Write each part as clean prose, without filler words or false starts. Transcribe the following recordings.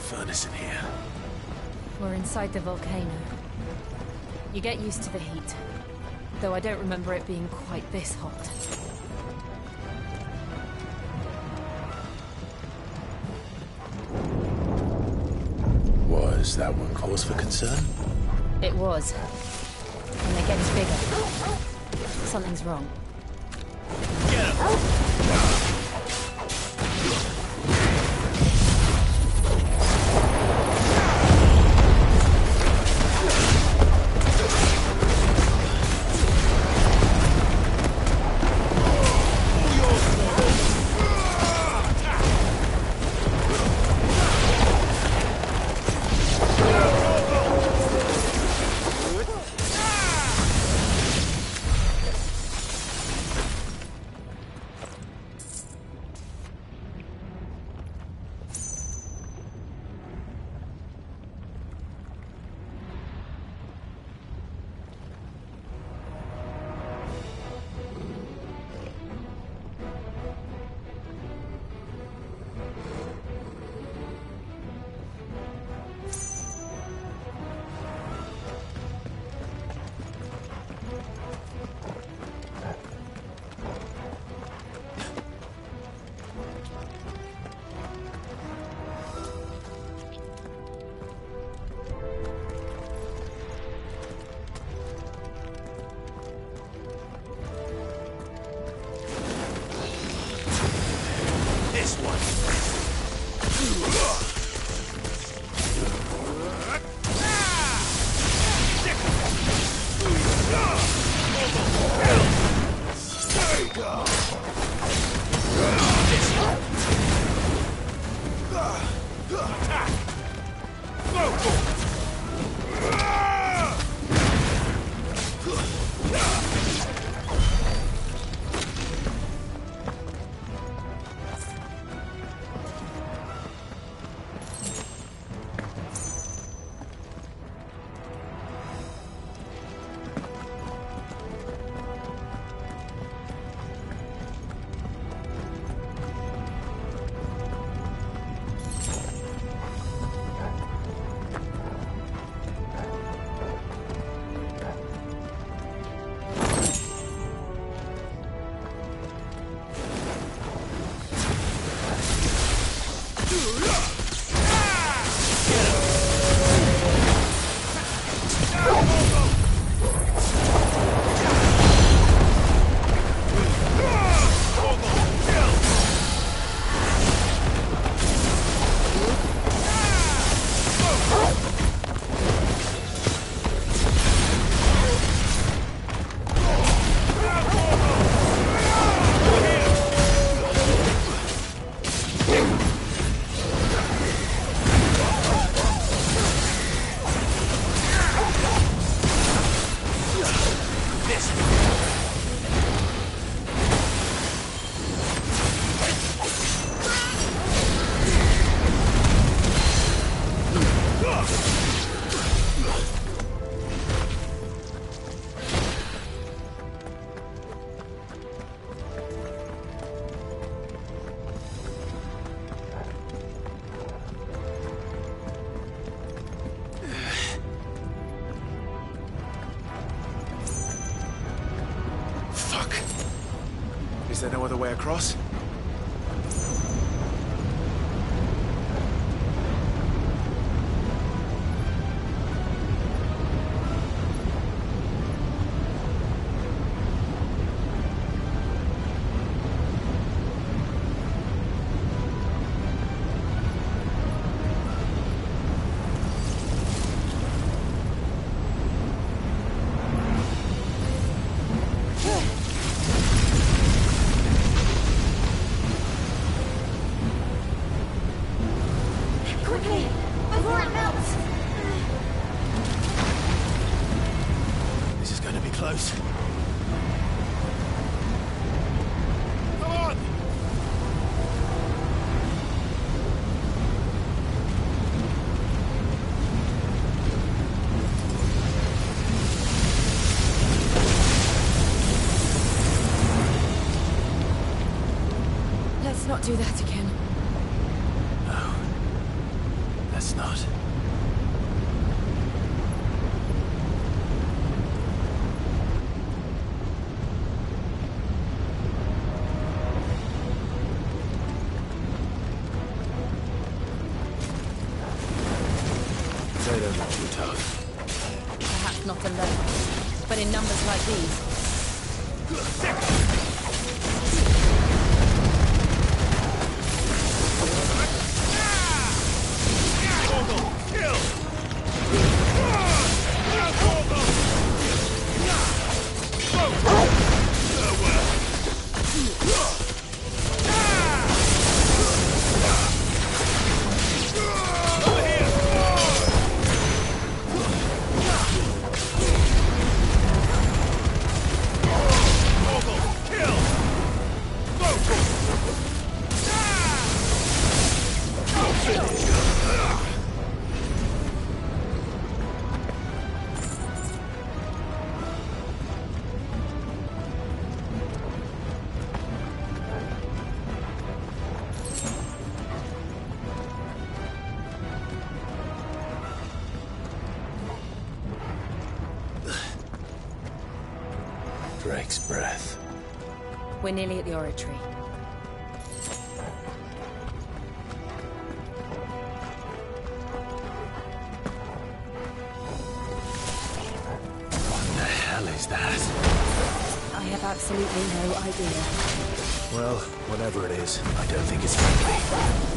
furnace in here. We're inside the volcano. You get used to the heat, though I don't remember it being quite this hot. Was that one cause for concern? It was. When it gets bigger, something's wrong. Get him! Is there no other way across? Let's not do that again. No. That's not. They don't look too tough. Perhaps not alone, but in numbers like these. Drake's breath. We're nearly at the oratory. What the hell is that? I have absolutely no idea. Well, whatever it is, I don't think it's friendly.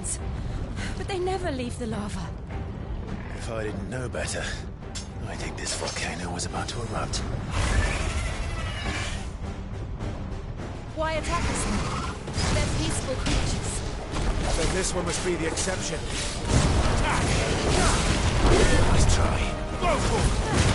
mines. But they never leave the lava. If I didn't know better, I think this volcano was about to erupt. Why attack us now? They're peaceful creatures. Then this one must be the exception. Nice try. Go for it!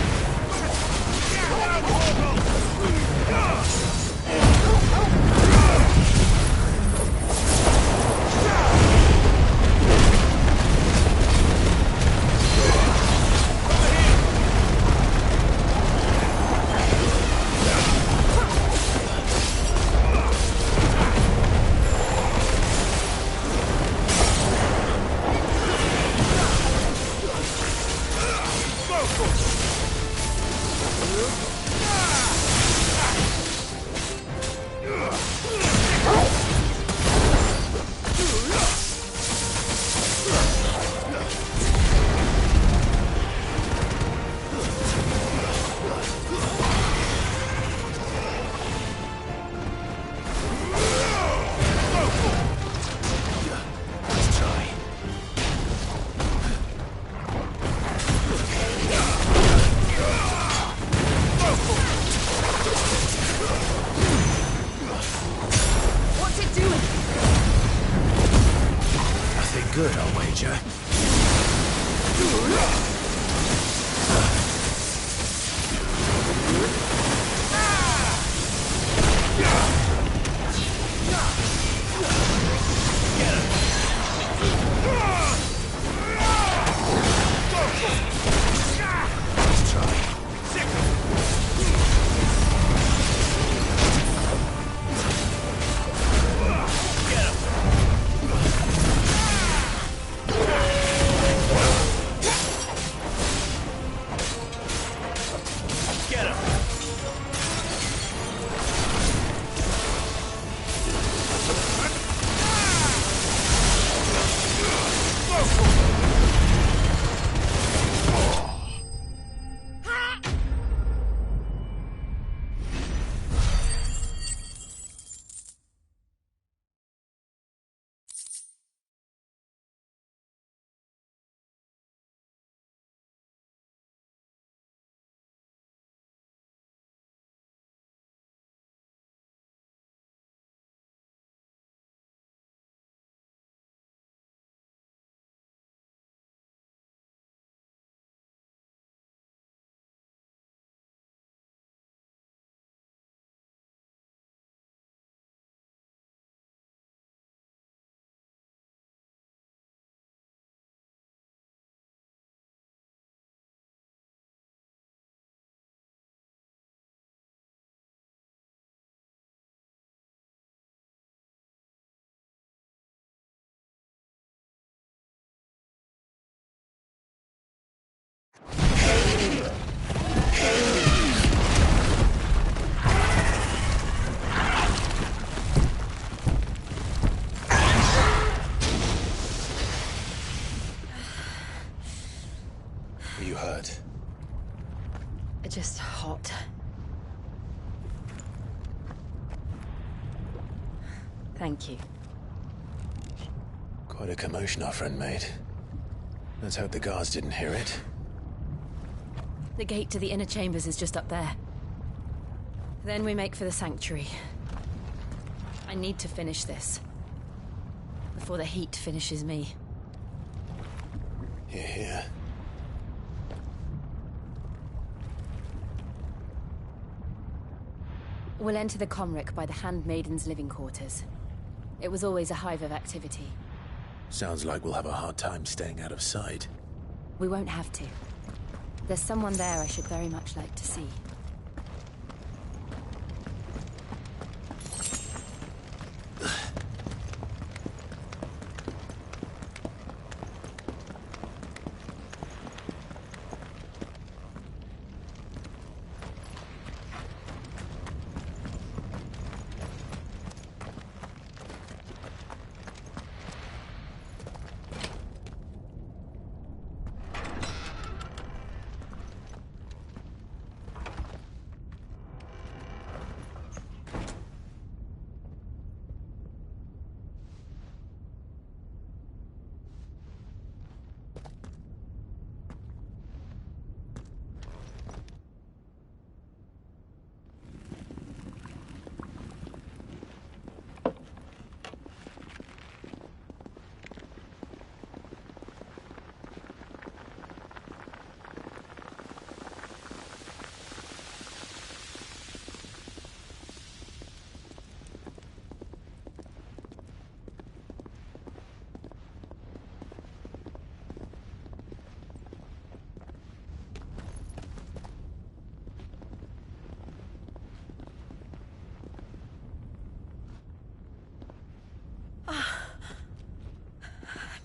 Good, I'll wager. Are you hurt? Just hot. Thank you. Quite a commotion our friend made. Let's hope the guards didn't hear it. The gate to the inner chambers is just up there. Then we make for the sanctuary. I need to finish this. Before the heat finishes me. Hear, hear. We'll enter the Comric by the Handmaiden's living quarters. It was always a hive of activity. Sounds like we'll have a hard time staying out of sight. We won't have to. There's someone there I should very much like to see.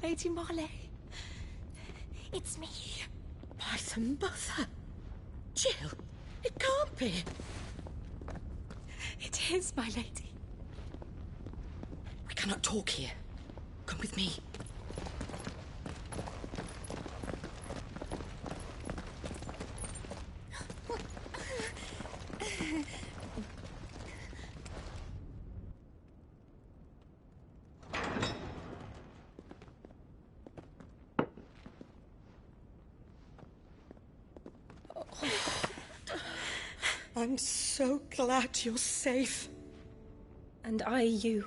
Lady Marley. It's me. My mother. Jill, it can't be. It is, my lady. We cannot talk here. Come with me. I'm so glad you're safe. And I you.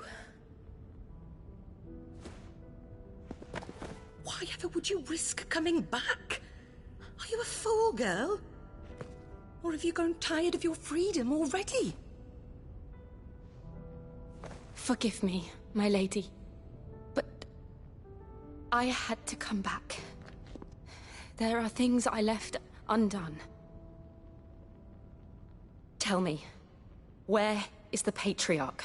Why ever would you risk coming back? Are you a fool, girl? Or have you grown tired of your freedom already? Forgive me, my lady. But I had to come back. There are things I left undone. Tell me, where is the Patriarch?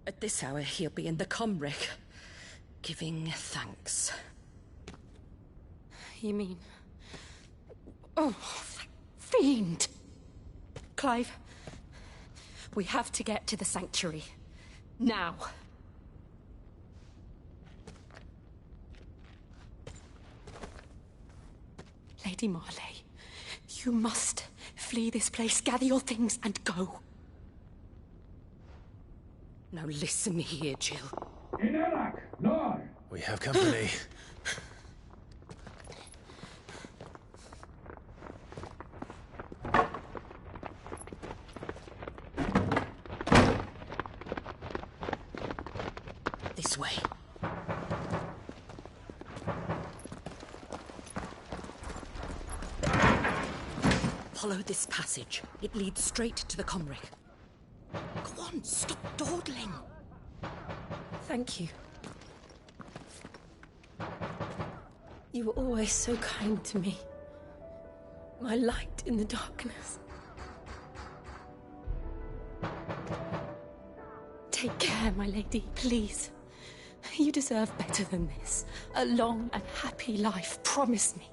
At this hour, he'll be in the Comric, giving thanks. You mean... Oh, fiend! Clive, we have to get to the Sanctuary. Now. Lady Marley, you must flee this place, gather your things, and go. Now listen here, Jill. In Iraq, Lord! We have company. This way. Follow this passage. It leads straight to the Comric. Go on, stop dawdling. Thank you. You were always so kind to me. My light in the darkness. Take care, my lady, please. You deserve better than this. A long and happy life, promise me.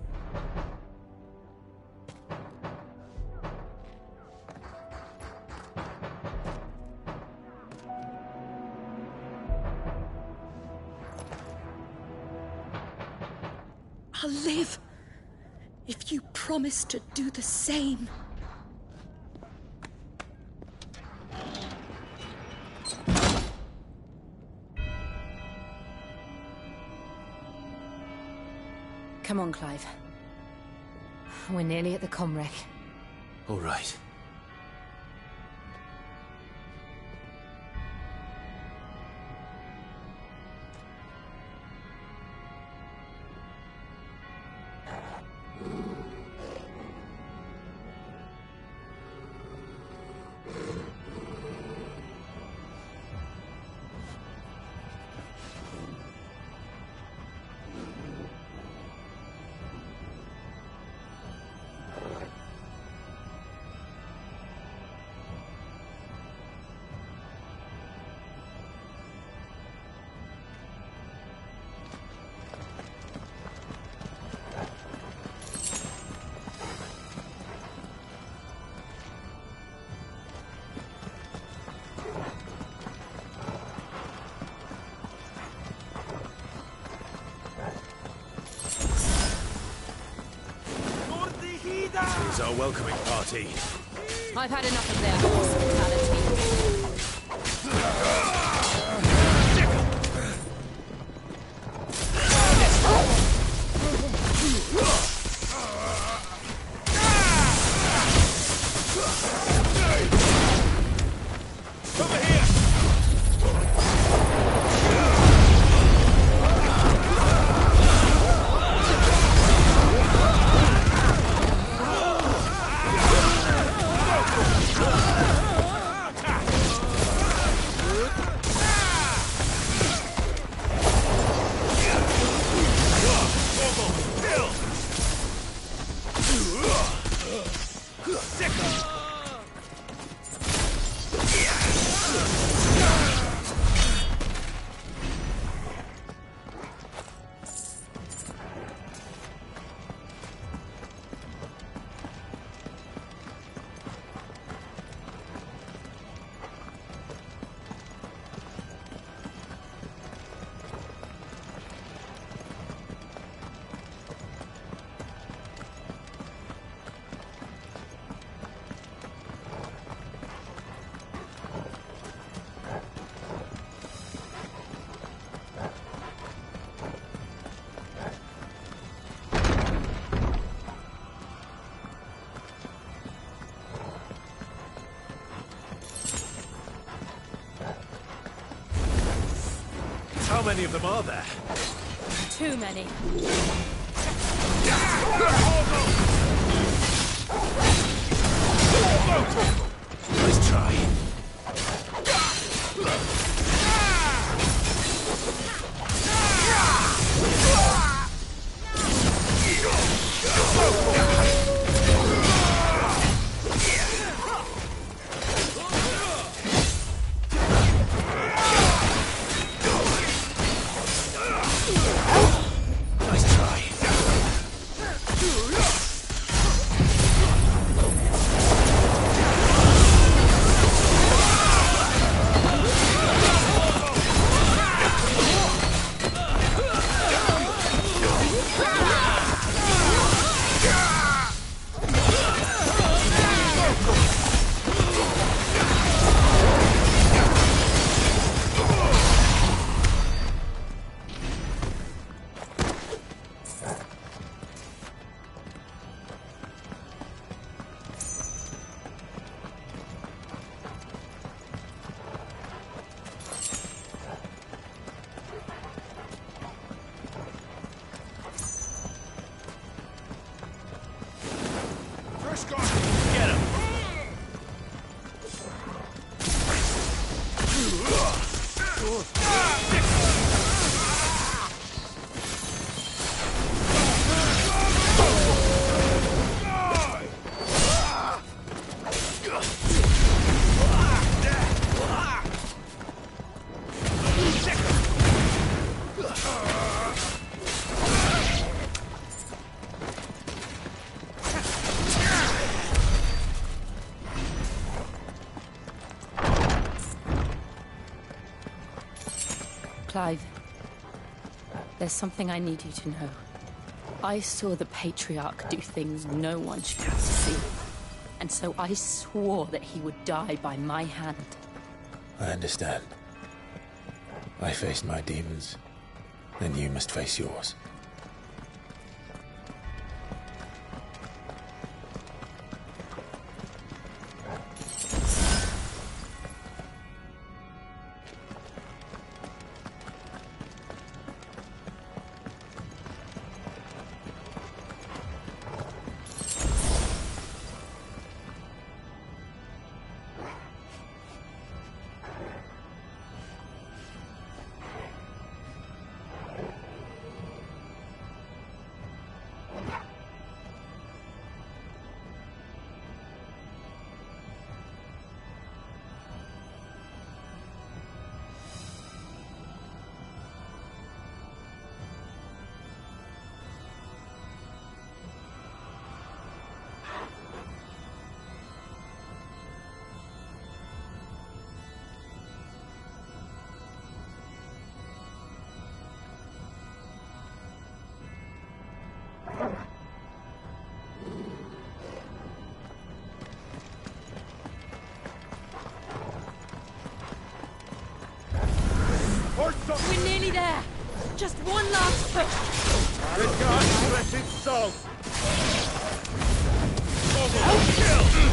I'll live if you promise to do the same. Come on, Clive. We're nearly at the Comric. All right. Here's our welcoming party. I've had enough of their hospitality. Over here! many of them are there? Too many. Nice try. Clive, there's something I need you to know. I saw the Patriarch do things no one should have to see. And so I swore that he would die by my hand. I understand. I faced my demons, then you must face yours. We're nearly there. Just one last push. Good God, bless its soul! Kill!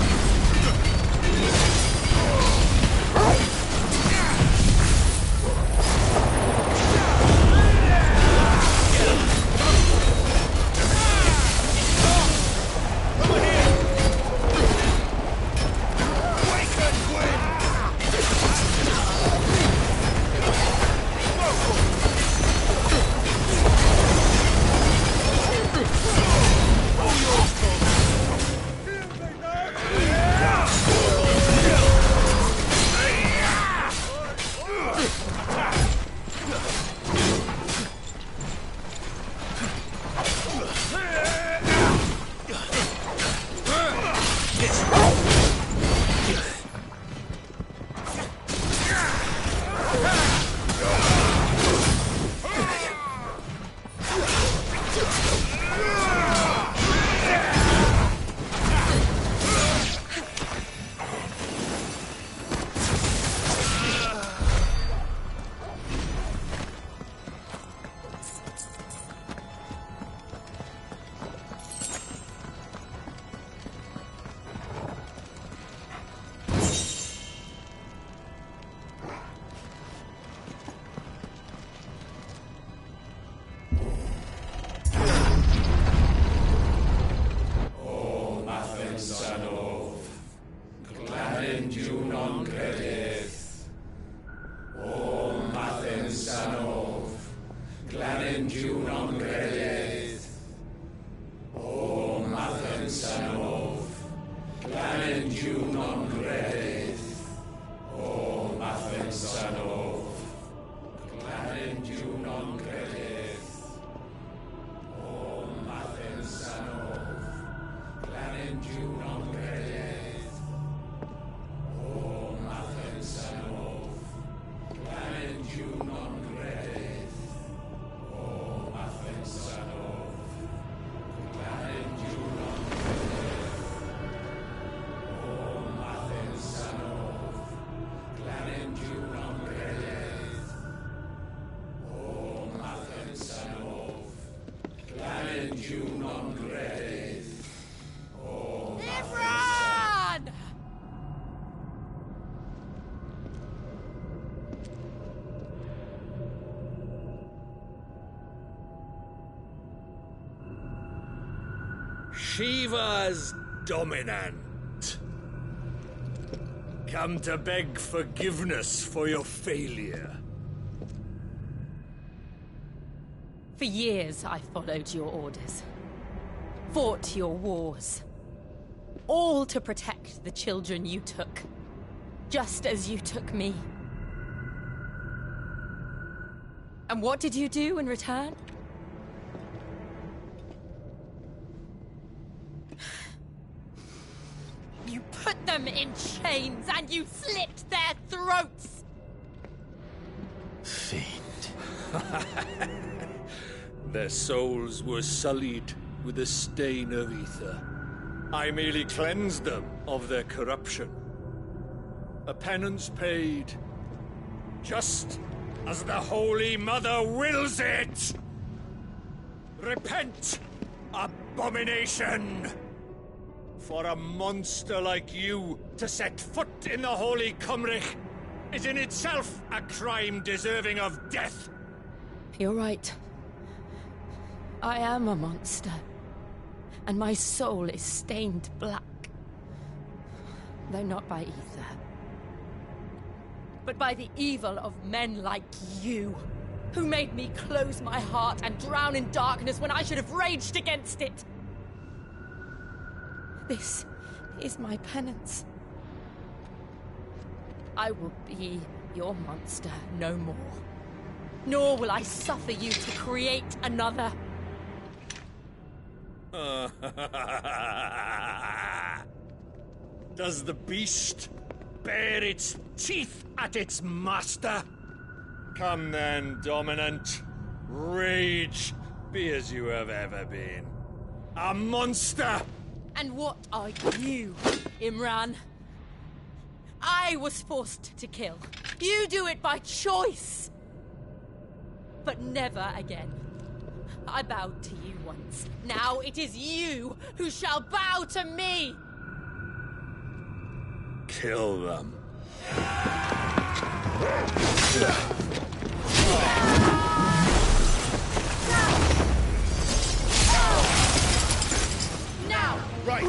Planendiu non credith, O Mathen Sanov. Planendiu non credith, O Mathen Sanov. Planendiu non credith, O Mathen Sanov. Planendiu non credith, O Mathen Sanov. Planendiu non Shiva's dominant. Come to beg forgiveness for your failure. For years, I followed your orders. Fought your wars. All to protect the children you took. Just as you took me. And what did you do in return? You put them in chains and you slit their throats! Fiend. Their souls were sullied with a stain of ether. I merely cleansed them of their corruption. A penance paid, just as the Holy Mother wills it! Repent, abomination! For a monster like you to set foot in the Holy Cymrich is in itself a crime deserving of death. You're right. I am a monster. And my soul is stained black. Though not by ether. But by the evil of men like you, who made me close my heart and drown in darkness when I should have raged against it. This is my penance. I will be your monster no more. Nor will I suffer you to create another. Does the beast bare its teeth at its master? Come then, dominant. Rage, be as you have ever been. A monster! And what are you, Imran? I was forced to kill. You do it by choice. But never again. I bowed to you once. Now it is you who shall bow to me! Kill them. Now! Right!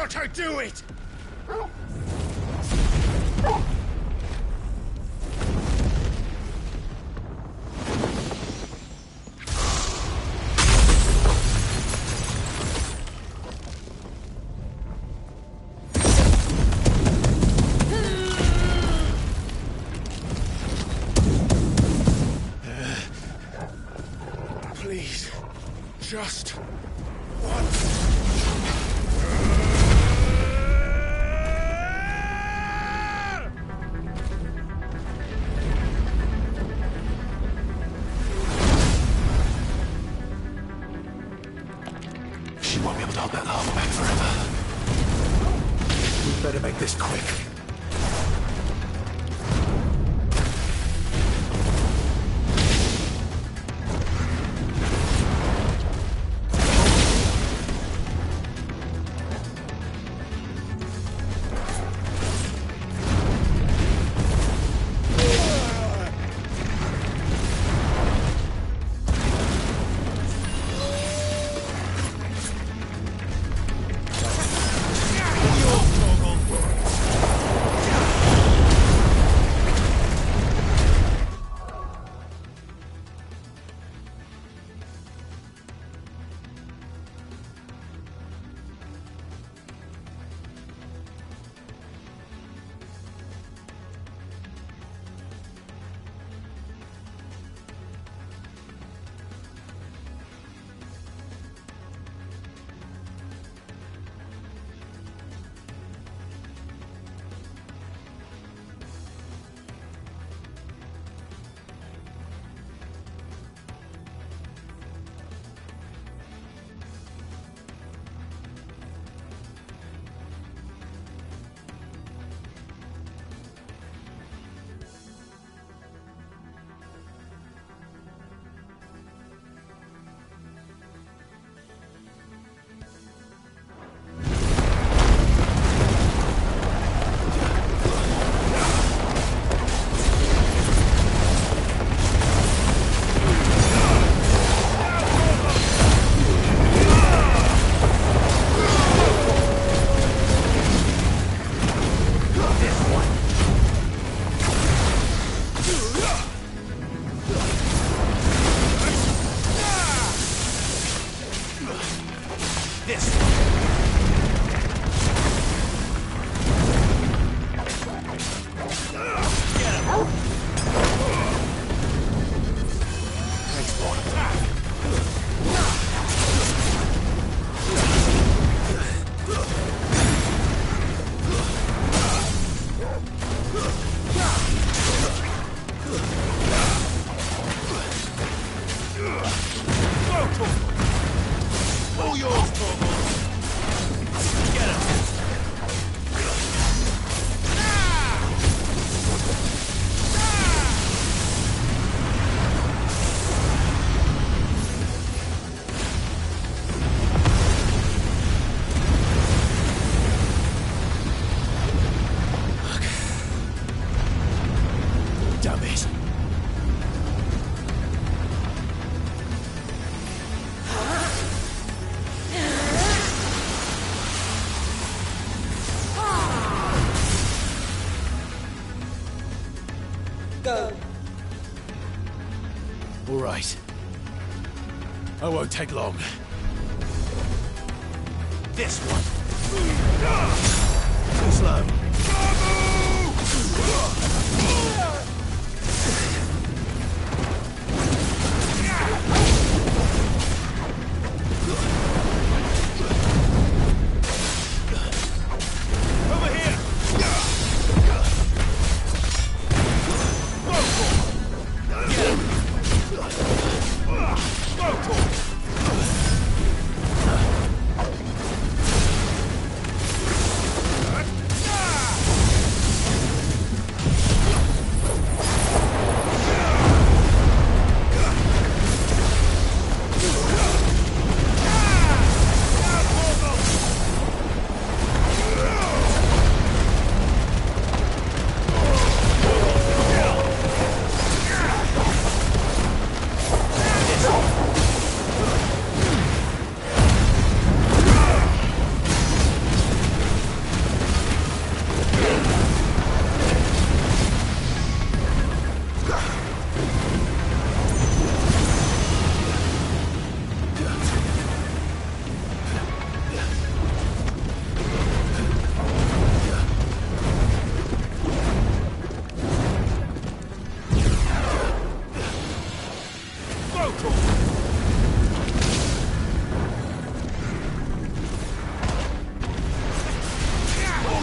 can't I do it? Please, just once. She won't be able to hold that lava back forever. We better make this quick. Go. All right. I won't take long. This one. Too slow. Over here.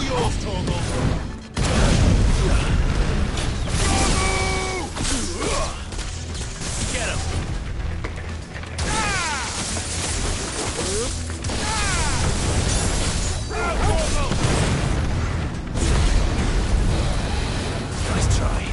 yours, Torgal! Get him! Nice try.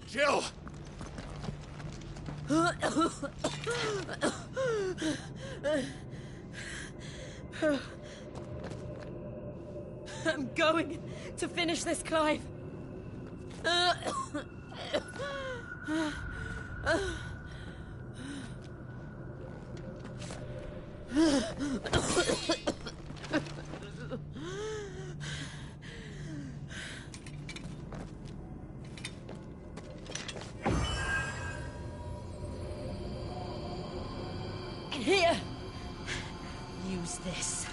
Jill! I'm going to finish this, Clive. Here! Use this.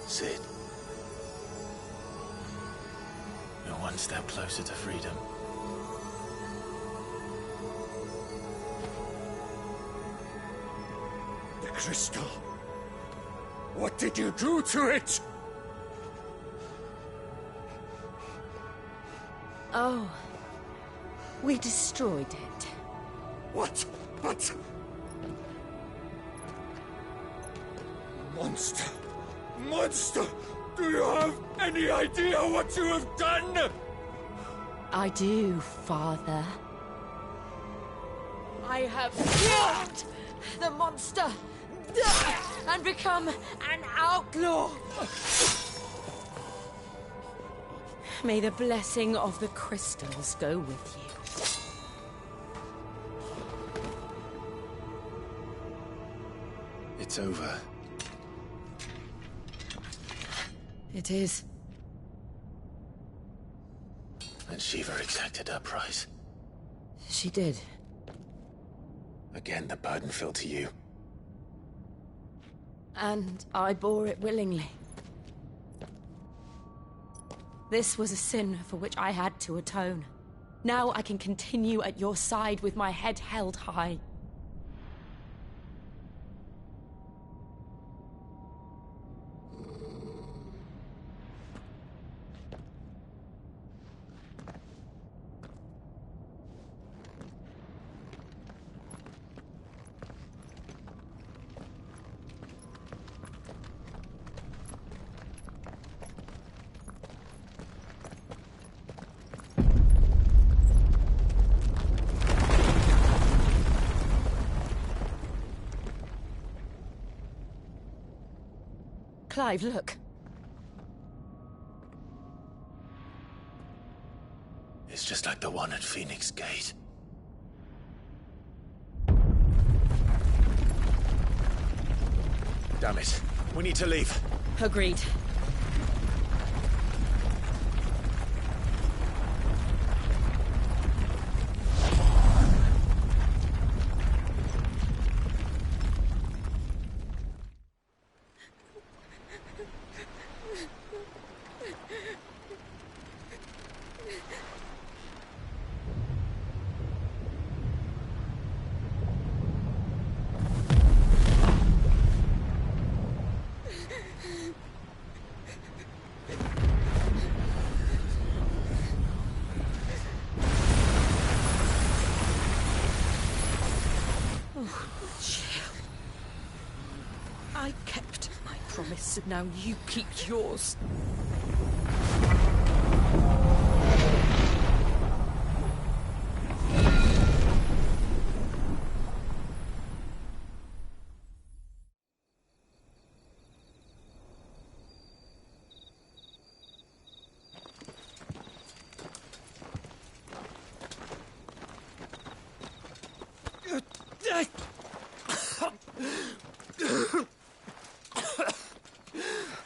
Sid. You're one step closer to freedom. The crystal. What did you do to it? Oh. We destroyed it. What? But... Monster! Monster! Do you have any idea what you have done? I do, Father. I have killed the monster and become an outlaw. May the blessing of the crystals go with you. It's over. It is. And Shiva exacted her price. She did. Again, the burden fell to you. And I bore it willingly. This was a sin for which I had to atone. Now I can continue at your side with my head held high. Clive, look. It's just like the one at Phoenix Gate. Damn it. We need to leave. Agreed. I kept my promise, and now you keep yours.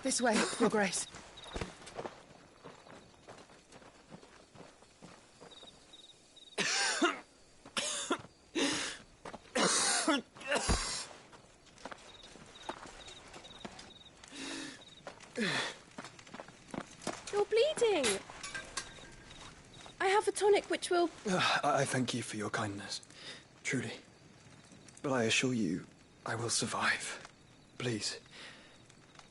This way, Your Grace. You're bleeding. I have a tonic which will... I thank you for your kindness, truly. But I assure you, I will survive. Please,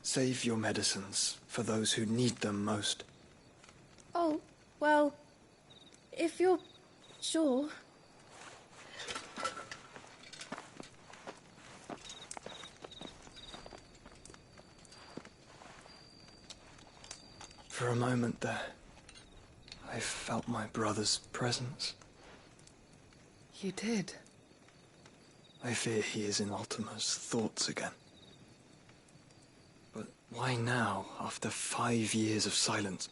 save your medicines for those who need them most. Oh, well, if you're sure... For a moment there, I felt my brother's presence. You did? I fear he is in Ultima's thoughts again. But why now, after 5 years of silence?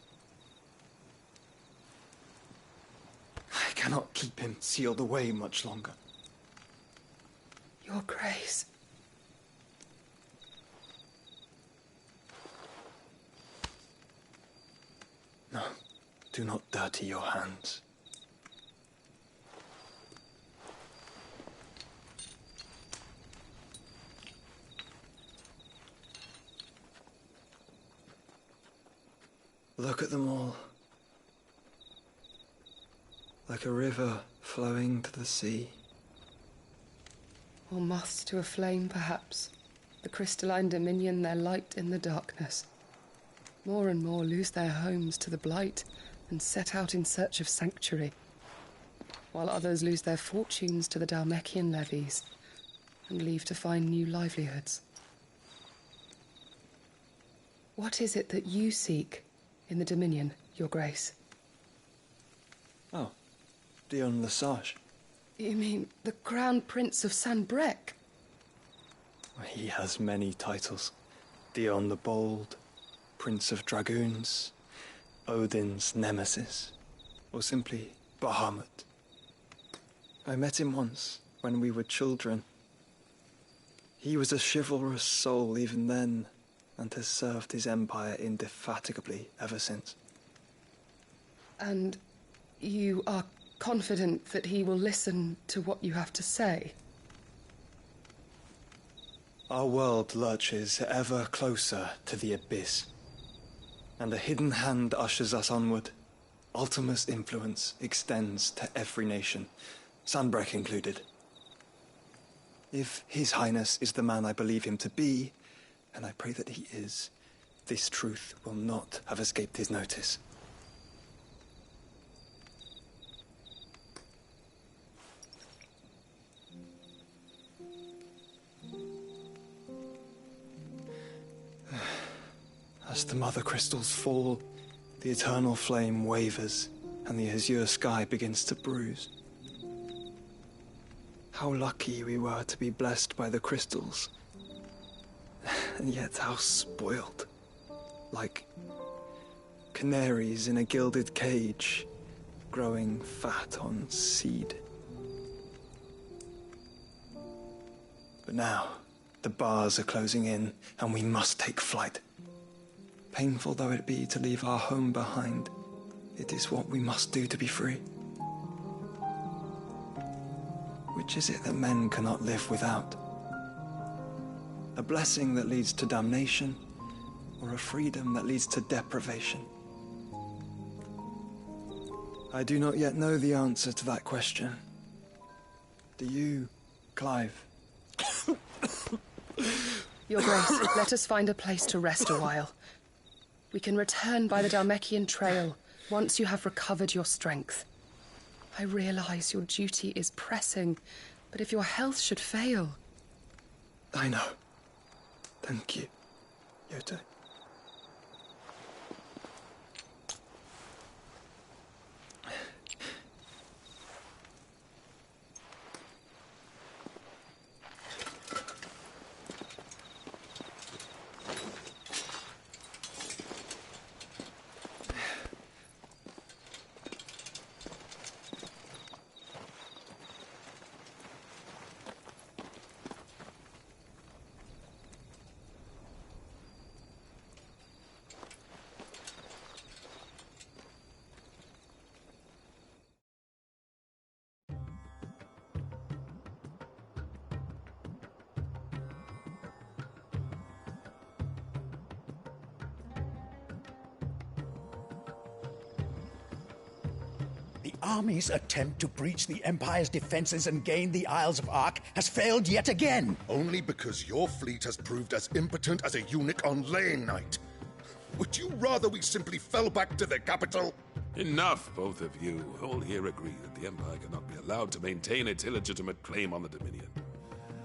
I cannot keep him sealed away much longer. Your Grace. No, do not dirty your hands. Look at them all. Like a river flowing to the sea. Or moths to a flame, perhaps. The crystalline dominion their light in the darkness. More and more lose their homes to the blight and set out in search of sanctuary, while others lose their fortunes to the Dalmekian levies and leave to find new livelihoods. What is it that you seek in the Dominion, Your Grace? Oh, Dion Lesage. You mean the Crown Prince of Sanbrec? He has many titles. Dion the Bold, Prince of Dragoons, Odin's Nemesis, or simply Bahamut. I met him once, when we were children. He was a chivalrous soul even then, and has served his empire indefatigably ever since. And you are confident that he will listen to what you have to say? Our world lurches ever closer to the abyss, and a hidden hand ushers us onward. Ultima's influence extends to every nation, Sanbrec included. If His Highness is the man I believe him to be, and I pray that he is, this truth will not have escaped his notice. As the mother crystals fall, the eternal flame wavers, and the azure sky begins to bruise. How lucky we were to be blessed by the crystals. and yet how spoiled. Like canaries in a gilded cage, growing fat on seed. But now, the bars are closing in, and we must take flight. Painful though it be to leave our home behind, it is what we must do to be free. Which is it that men cannot live without? A blessing that leads to damnation, or a freedom that leads to deprivation? I do not yet know the answer to that question. Do you, Clive? Your Grace, let us find a place to rest a while. We can return by the Dalmekian trail once you have recovered your strength. I realize your duty is pressing, but if your health should fail... I know. Thank you, Yote. The army's attempt to breach the Empire's defenses and gain the Isles of Ark has failed yet again. Only because your fleet has proved as impotent as a eunuch on Lane Night. Would you rather we simply fell back to the capital? Enough, both of you. All here agree that the Empire cannot be allowed to maintain its illegitimate claim on the Dominion.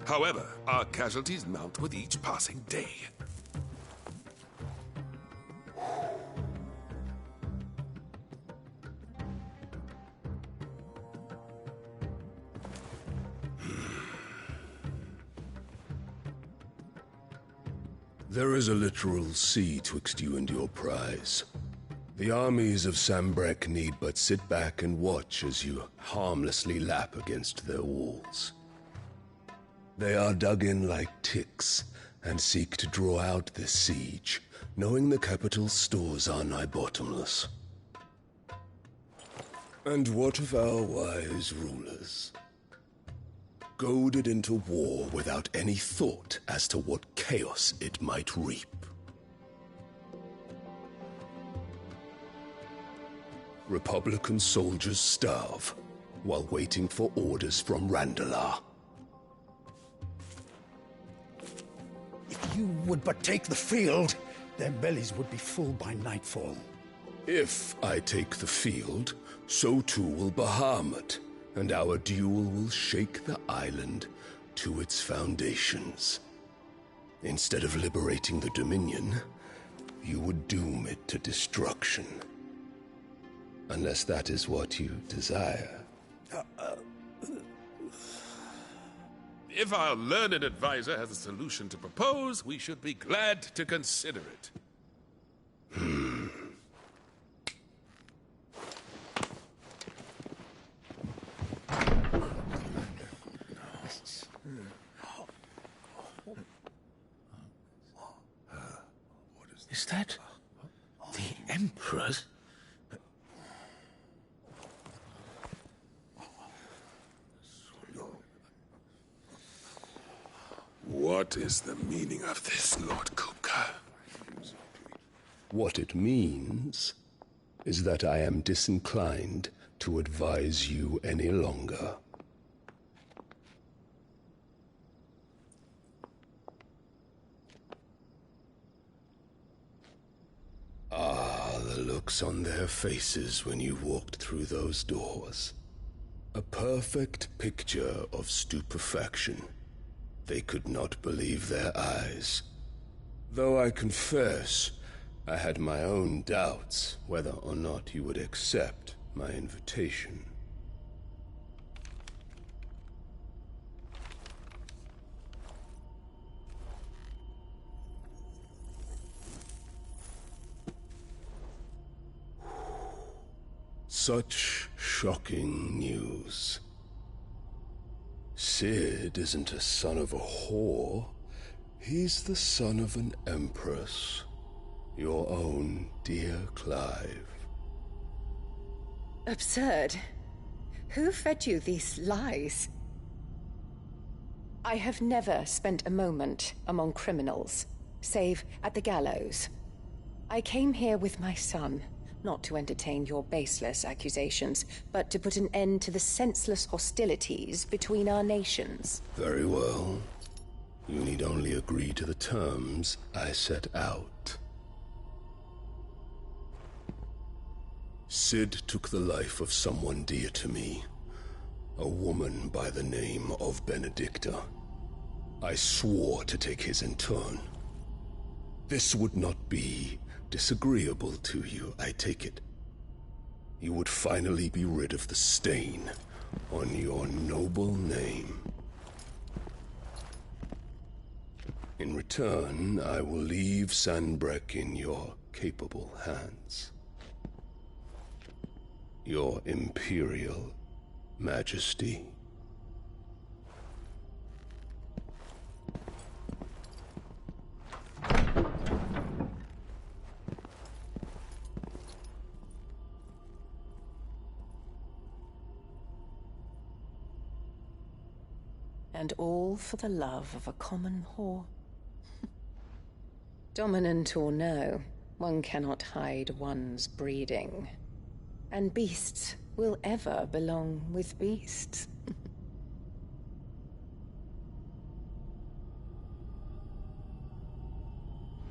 However, our casualties mount with each passing day. There is a literal sea twixt you and your prize. The armies of Sambrek need but sit back and watch as you harmlessly lap against their walls. They are dug in like ticks and seek to draw out this siege, knowing the capital's stores are nigh bottomless. And what of our wise rulers? Goaded into war without any thought as to what chaos it might reap. Republican soldiers starve while waiting for orders from Randalar. If you would but take the field, their bellies would be full by nightfall. If I take the field, so too will Bahamut, and our duel will shake the island to its foundations. Instead of liberating the Dominion, you would doom it to destruction. Unless that is what you desire. If our learned advisor has a solution to propose, we should be glad to consider it. Is that the Emperor's? What is the meaning of this, Lord Kupka? What it means is that I am disinclined to advise you any longer. Ah, the looks on their faces when you walked through those doors. A perfect picture of stupefaction. They could not believe their eyes. Though I confess, I had my own doubts whether or not you would accept my invitation. Such shocking news. Sid isn't a son of a whore. He's the son of an empress. Your own dear Clive. Absurd. Who fed you these lies? I have never spent a moment among criminals, save at the gallows. I came here with my son, not to entertain your baseless accusations, but to put an end to the senseless hostilities between our nations. Very well. You need only agree to the terms I set out. Sid took the life of someone dear to me, a woman by the name of Benedicta. I swore to take his in turn. This would not be disagreeable to you, I take it. You would finally be rid of the stain on your noble name. In return, I will leave Sanbreque in your capable hands. Your Imperial Majesty. And all for the love of a common whore. Dominant or no, one cannot hide one's breeding. And beasts will ever belong with beasts.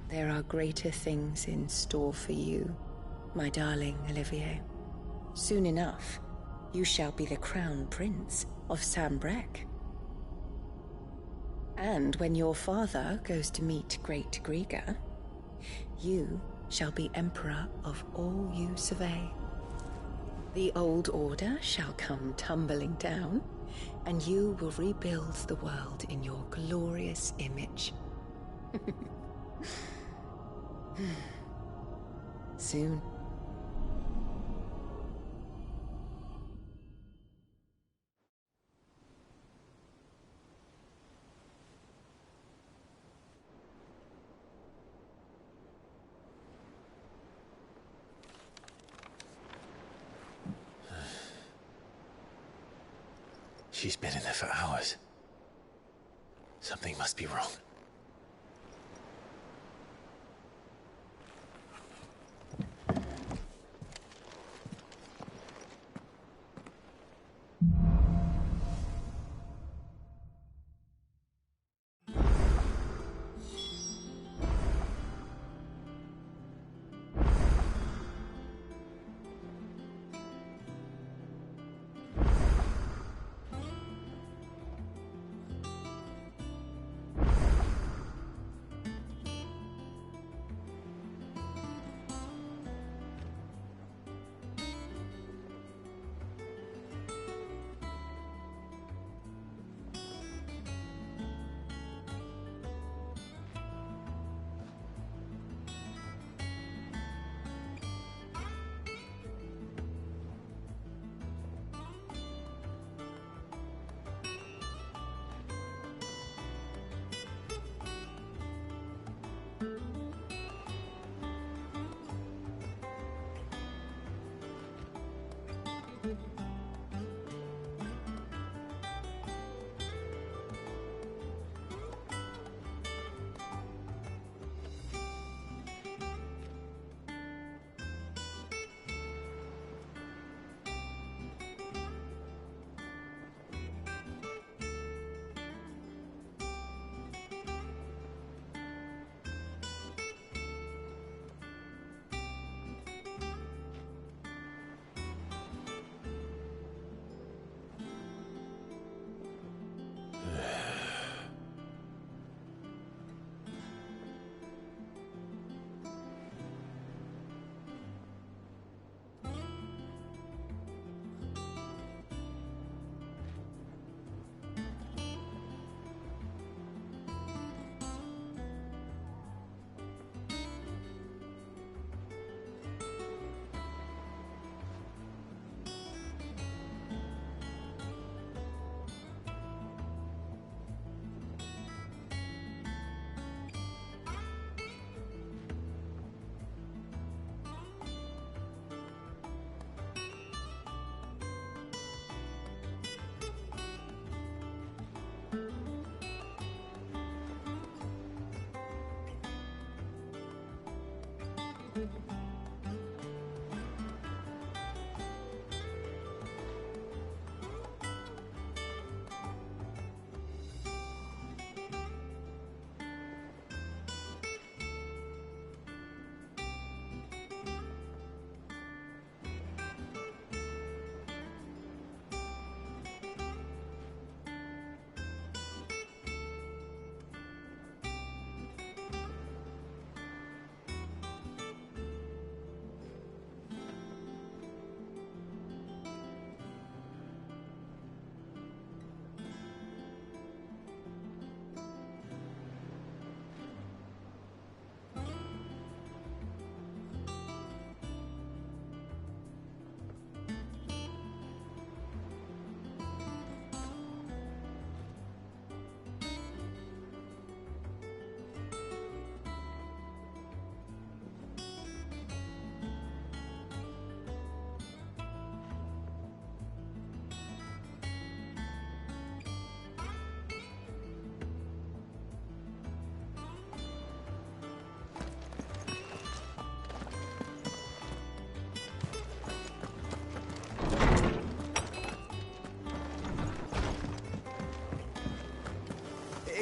There are greater things in store for you, my darling Olivier. Soon enough, you shall be the crown prince of Sanbreque. And when your father goes to meet Great Griga, you shall be emperor of all you survey. The old order shall come tumbling down, and you will rebuild the world in your glorious image. Soon. She's been in there for hours. Something must be wrong.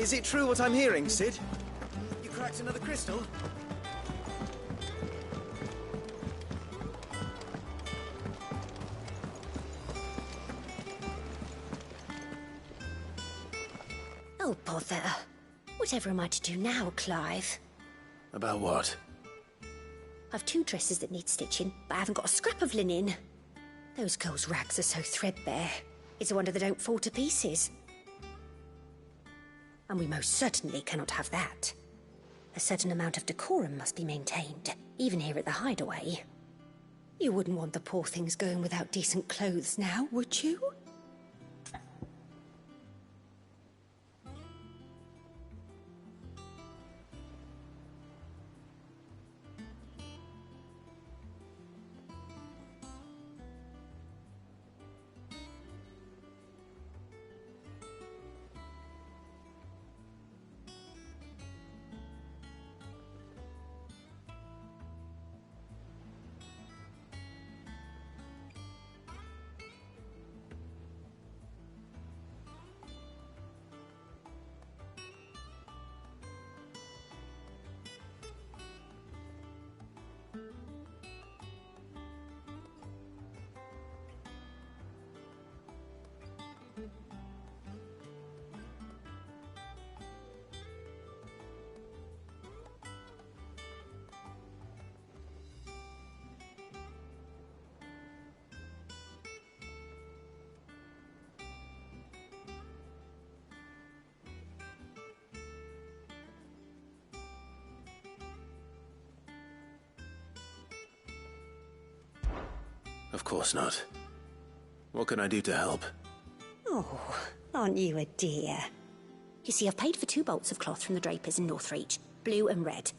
Is it true what I'm hearing, Sid? You cracked another crystal? Oh, bother. Whatever am I to do now, Clive? About what? I've 2 dresses that need stitching, but I haven't got a scrap of linen. Those girls' rags are so threadbare. It's a wonder they don't fall to pieces. And we most certainly cannot have that. A certain amount of decorum must be maintained, even here at the Hideaway. You wouldn't want the poor things going without decent clothes now, would you? Of course not. What can I do to help? Oh, aren't you a dear? You see, I've paid for 2 bolts of cloth from the drapers in Northreach, blue and red.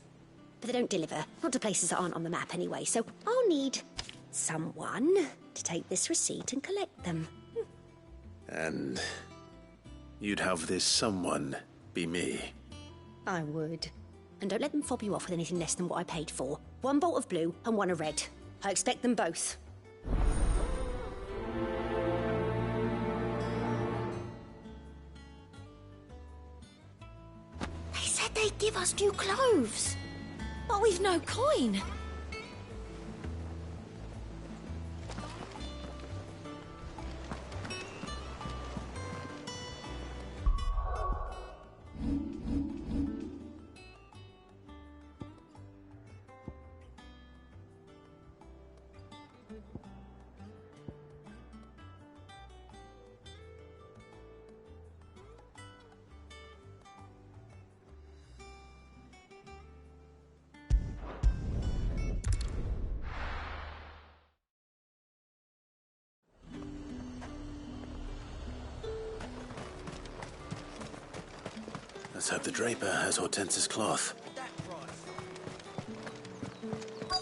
But they don't deliver, not to places that aren't on the map anyway, so I'll need someone to take this receipt and collect them. And you'd have this someone be me? I would. And don't let them fob you off with anything less than what I paid for. 1 bolt of blue and 1 of red. I expect them both. They said they'd give us new clothes. But we've no coin. Let's hope the draper has Hortense's cloth.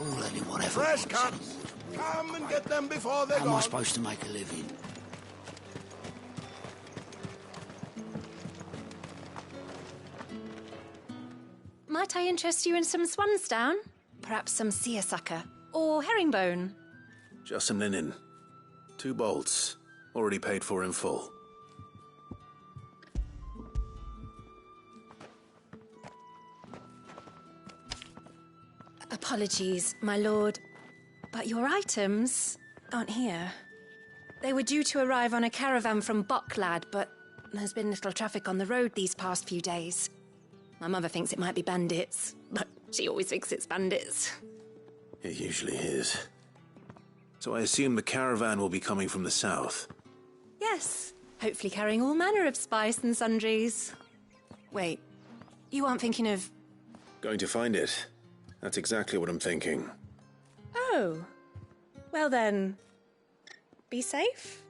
All anyone ever Fresh wants cuts! Come and get them before they're How am I gone. supposed to make a living? Might I interest you in some swansdown? Perhaps some seersucker? Or herringbone? Just some linen. 2 bolts. Already paid for in full. Apologies, my lord, but your items aren't here. They were due to arrive on a caravan from Bucklad, but there's been little traffic on the road these past few days. My mother thinks it might be bandits, but she always thinks it's bandits. It usually is. So I assume the caravan will be coming from the south. Yes, hopefully carrying all manner of spice and sundries. Wait, you aren't thinking of... Going to find it. That's exactly what I'm thinking. Oh, well then, be safe.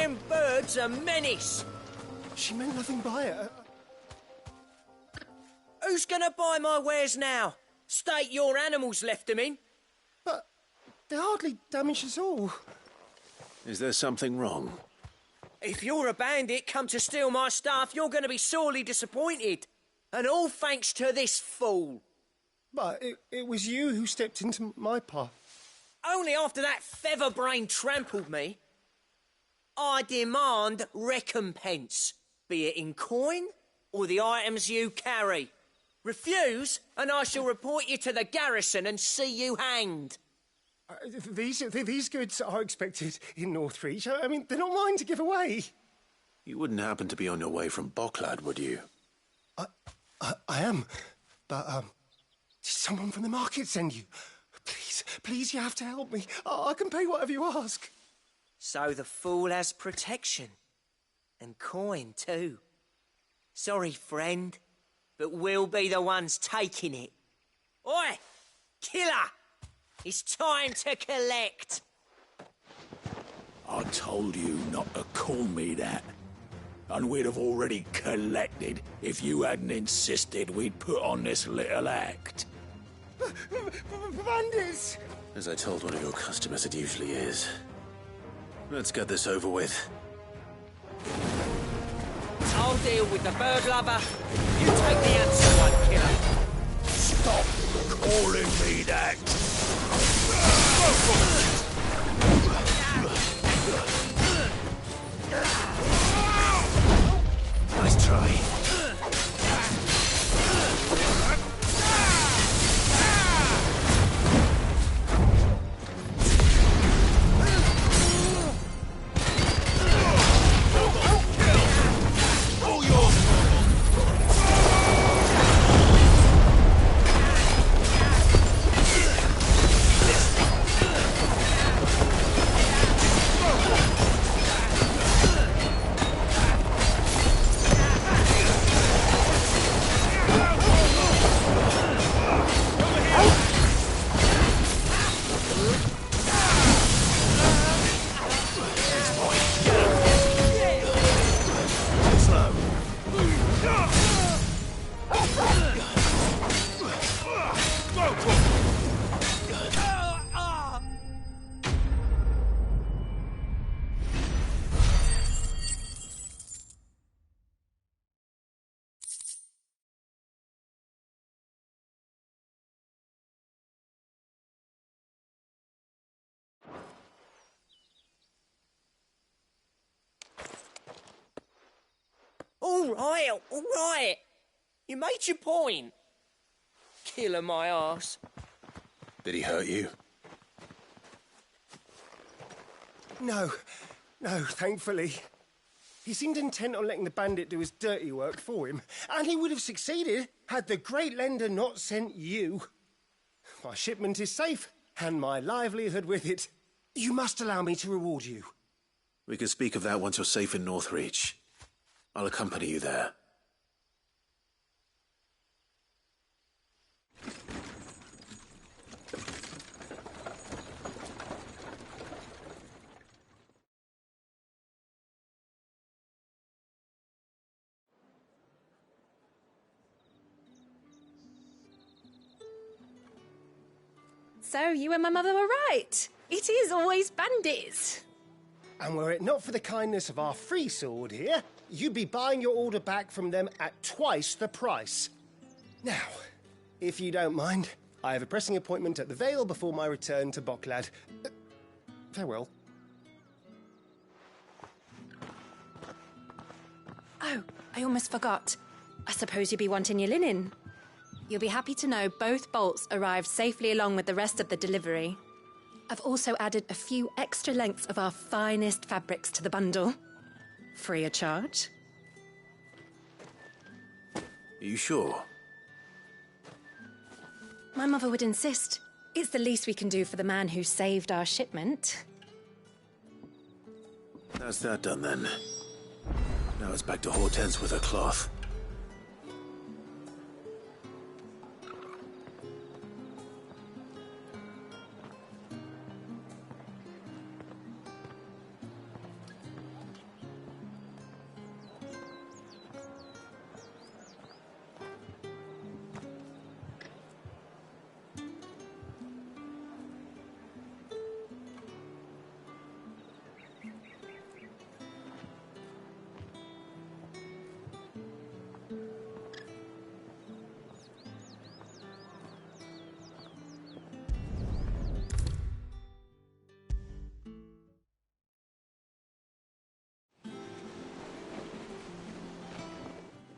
Them birds a menace. She meant nothing by it. Who's gonna buy my wares now? State your animals left them in. But they hardly damaged us all. Is there something wrong? If you're a bandit come to steal my stuff, you're going to be sorely disappointed. And all thanks to this fool. But it was you who stepped into my path. Only after that feather-brain trampled me. I demand recompense, be it in coin or the items you carry. Refuse, and I shall report you to the garrison and see you hanged. These goods are expected in Northreach. I mean, they're not mine to give away. You wouldn't happen to be on your way from Bocklad, would you? I am, but did someone from the market send you? Please, you have to help me. I can pay whatever you ask. So the fool has protection. And coin, too. Sorry, friend, but we'll be the ones taking it. Oi! Killer! It's time to collect. I told you not to call me that. And we'd have already collected if you hadn't insisted we'd put on this little act. Bandits! As I told one of your customers, it usually is. Let's get this over with. I'll deal with the bird lover. You take the answer, one killer. Stop calling me that. Nice try. All right. You made your point. Killer my arse. Did he hurt you? No, thankfully. He seemed intent on letting the bandit do his dirty work for him, and he would have succeeded had the Great Lender not sent you. My shipment is safe, and my livelihood with it. You must allow me to reward you. We can speak of that once you're safe in Northreach. I'll accompany you there. So you and my mother were right. It is always bandits. And were it not for the kindness of our free sword here, you'd be buying your order back from them at twice the price. Now, if you don't mind, I have a pressing appointment at the Vale before my return to Bocklad. Farewell. Oh, I almost forgot. I suppose you'll be wanting your linen. You'll be happy to know both bolts arrived safely along with the rest of the delivery. I've also added a few extra lengths of our finest fabrics to the bundle. Free of charge. Are you sure? My mother would insist. It's the least we can do for the man who saved our shipment. That's that done then. Now it's back to Hortense with her cloth.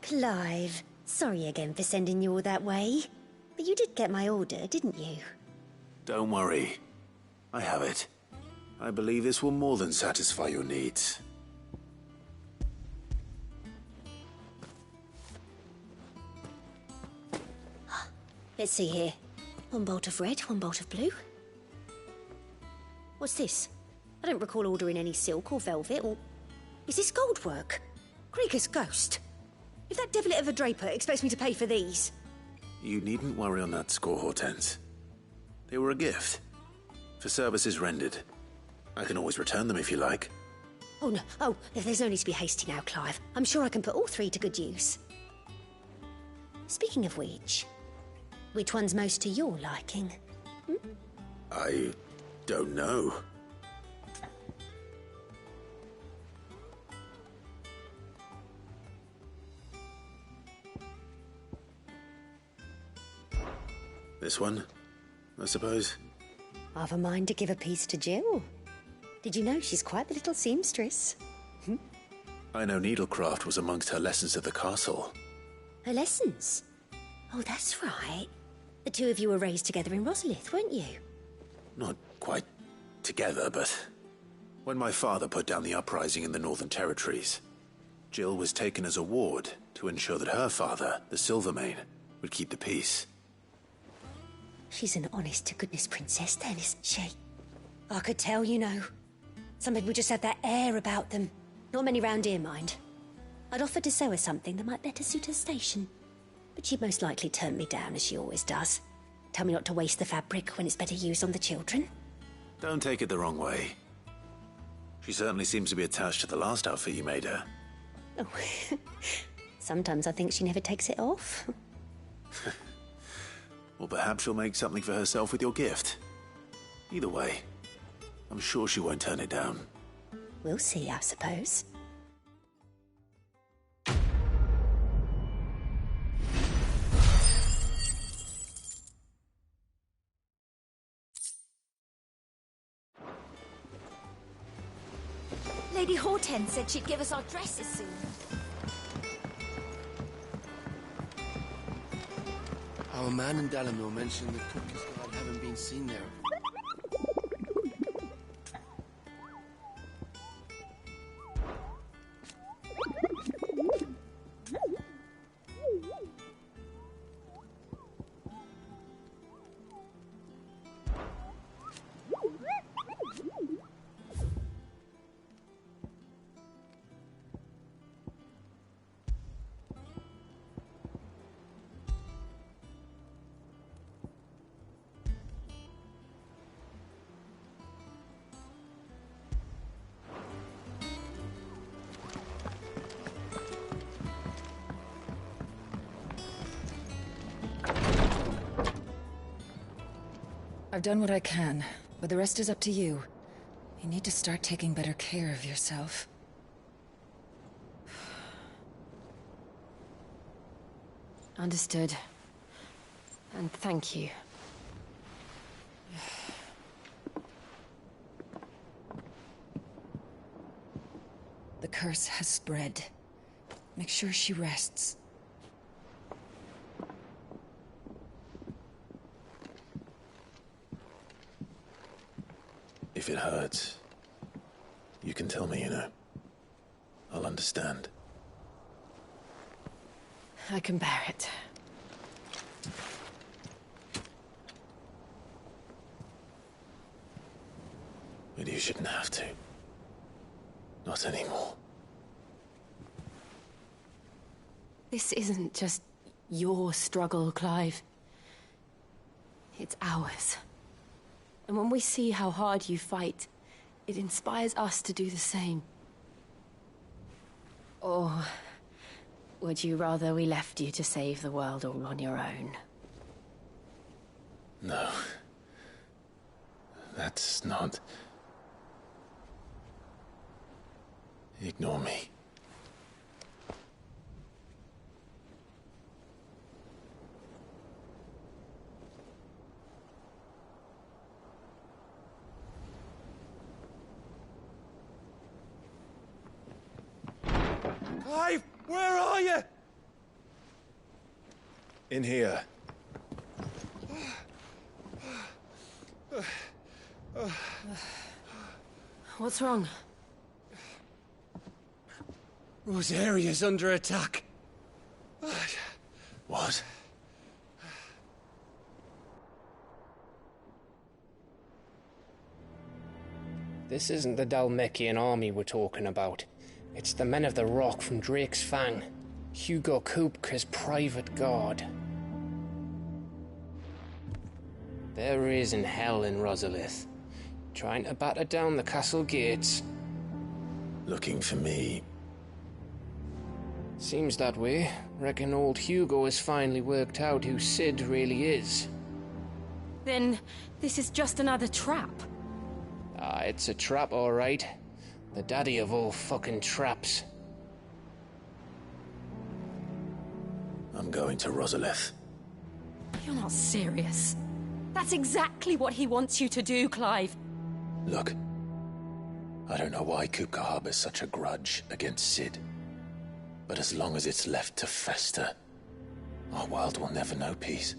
Clive, sorry again for sending you all that way. But you did get my order, didn't you? Don't worry. I have it. I believe this will more than satisfy your needs. Let's see here. One bolt of red, one bolt of blue. What's this? I don't recall ordering any silk or velvet or... Is this gold work? Krieger's ghost. If that devilet of a draper expects me to pay for these... You needn't worry on that score, Hortense. They were a gift. For services rendered. I can always return them if you like. Oh, no. Oh, there's no need to be hasty now, Clive. I'm sure I can put all three to good use. Speaking of which one's most to your liking? I don't know. This one, I suppose. I've a mind to give a piece to Jill. Did you know she's quite the little seamstress? I know needlecraft was amongst her lessons at the castle. Her lessons? Oh, that's right. The two of you were raised together in Rosalith, weren't you? Not quite together, but... When my father put down the uprising in the Northern Territories, Jill was taken as a ward to ensure that her father, the Silvermane, would keep the peace. She's an honest-to-goodness princess then, isn't she? I could tell, you know. Some people just have that air about them. Not many round here, mind. I'd offered to sew her something that might better suit her station. But she'd most likely turn me down, as she always does. Tell me not to waste the fabric when it's better used on the children. Don't take it the wrong way. She certainly seems to be attached to the last outfit you made her. Oh, sometimes I think she never takes it off. Or perhaps she'll make something for herself with your gift. Either way, I'm sure she won't turn it down. We'll see, I suppose. Lady Hortense said she'd give us our dresses soon. Our man in Dalamil mentioned the cook's guard haven't been seen there. I've done what I can, but the rest is up to you. You need to start taking better care of yourself. Understood. And thank you. The curse has spread. Make sure she rests. If it hurts, you can tell me, you know. I'll understand. I can bear it. But you shouldn't have to. Not anymore. This isn't just your struggle, Clive. It's ours. And when we see how hard you fight, it inspires us to do the same. Or would you rather we left you to save the world all on your own? No. That's not... Ignore me. Clive, where are you? In here. What's wrong? Rosaria's under attack. What? This isn't the Dalmekian army we're talking about. It's the men of the Rock from Drake's Fang. Hugo Kupka's private guard. There is in hell in Rosalith, trying to batter down the castle gates. Looking for me. Seems that way. Reckon old Hugo has finally worked out who Sid really is. Then this is just another trap. Ah, it's a trap, all right. The daddy of all fucking traps. I'm going to Rosalith. You're not serious. That's exactly what he wants you to do, Clive. Look, I don't know why Kupka harbors such a grudge against Sid. But as long as it's left to fester, our world will never know peace.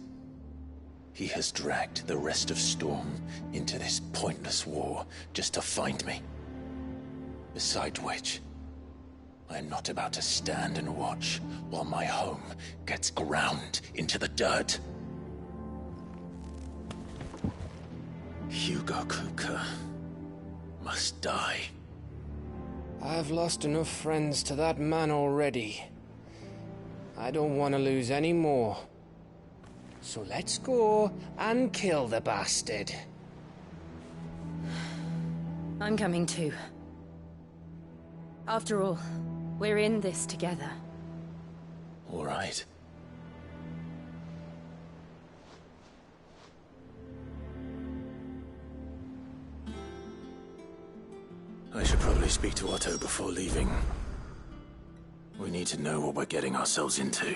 He has dragged the rest of Storm into this pointless war just to find me. Besides which, I am not about to stand and watch while my home gets ground into the dirt. Hugo Kupka must die. I've lost enough friends to that man already. I don't want to lose any more. So let's go and kill the bastard. I'm coming too. After all, we're in this together. All right. I should probably speak to Otto before leaving. We need to know what we're getting ourselves into.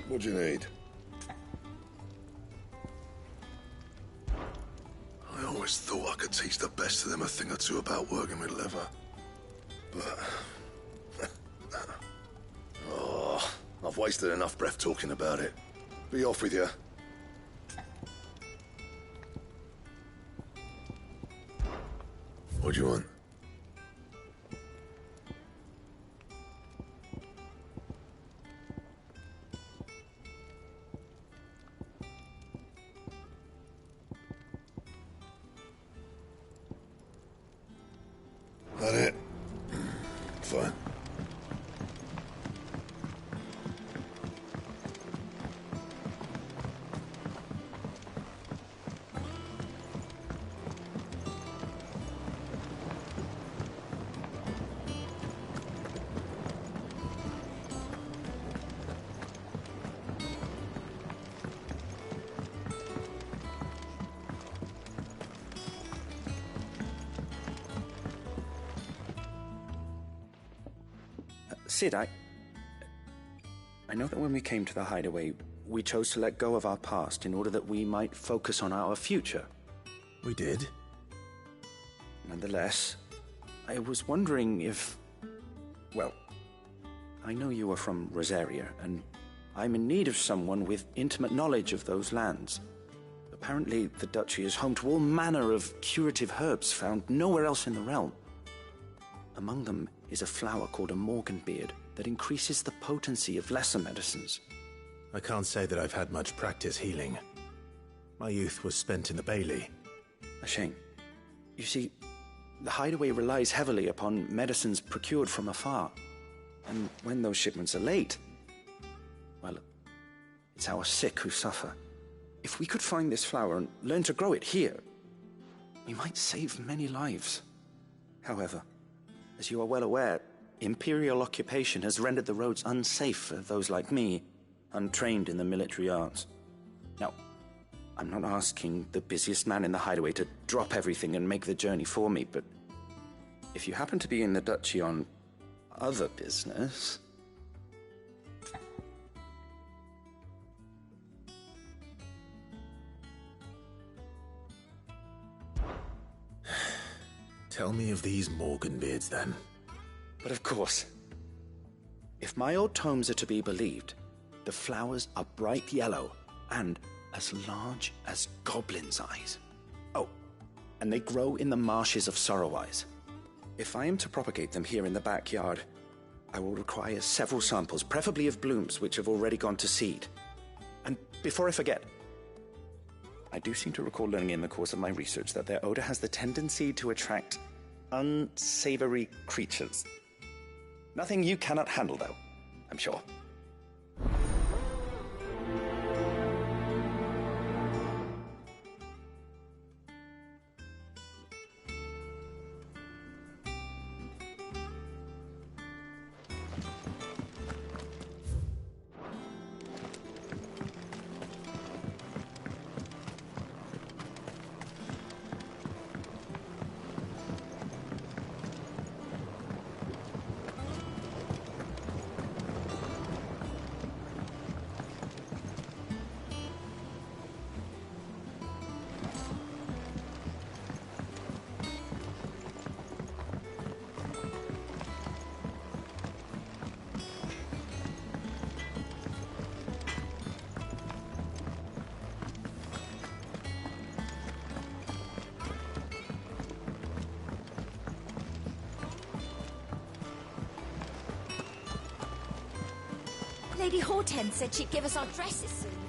What do you need? I always thought I could teach the best of them a thing or two about working with leather. But... oh, I've wasted enough breath talking about it. Be off with you. What do you want? That it? Fine. Sid, I know that when we came to the hideaway, we chose to let go of our past in order that we might focus on our future. We did. Nonetheless, I was wondering if... well, I know you are from Rosaria, and I'm in need of someone with intimate knowledge of those lands. Apparently, the duchy is home to all manner of curative herbs found nowhere else in the realm. Among them is a flower called a Morganbeard that increases the potency of lesser medicines. I can't say that I've had much practice healing. My youth was spent in the Bailey. A shame. You see, the hideaway relies heavily upon medicines procured from afar. And when those shipments are late, well, it's our sick who suffer. If we could find this flower and learn to grow it here, we might save many lives. However, as you are well aware, Imperial occupation has rendered the roads unsafe for those like me, untrained in the military arts. Now, I'm not asking the busiest man in the hideaway to drop everything and make the journey for me, but if you happen to be in the Duchy on other business... Tell me of these Morganbeards, then. But of course, if my old tomes are to be believed, the flowers are bright yellow and as large as goblins' eyes. Oh, and they grow in the marshes of Sorrowwise. If I am to propagate them here in the backyard, I will require several samples, preferably of blooms which have already gone to seed. And before I forget, I do seem to recall learning in the course of my research that their odor has the tendency to attract unsavory creatures. Nothing you cannot handle, though, I'm sure. Lady Hortense said she'd give us our dresses soon.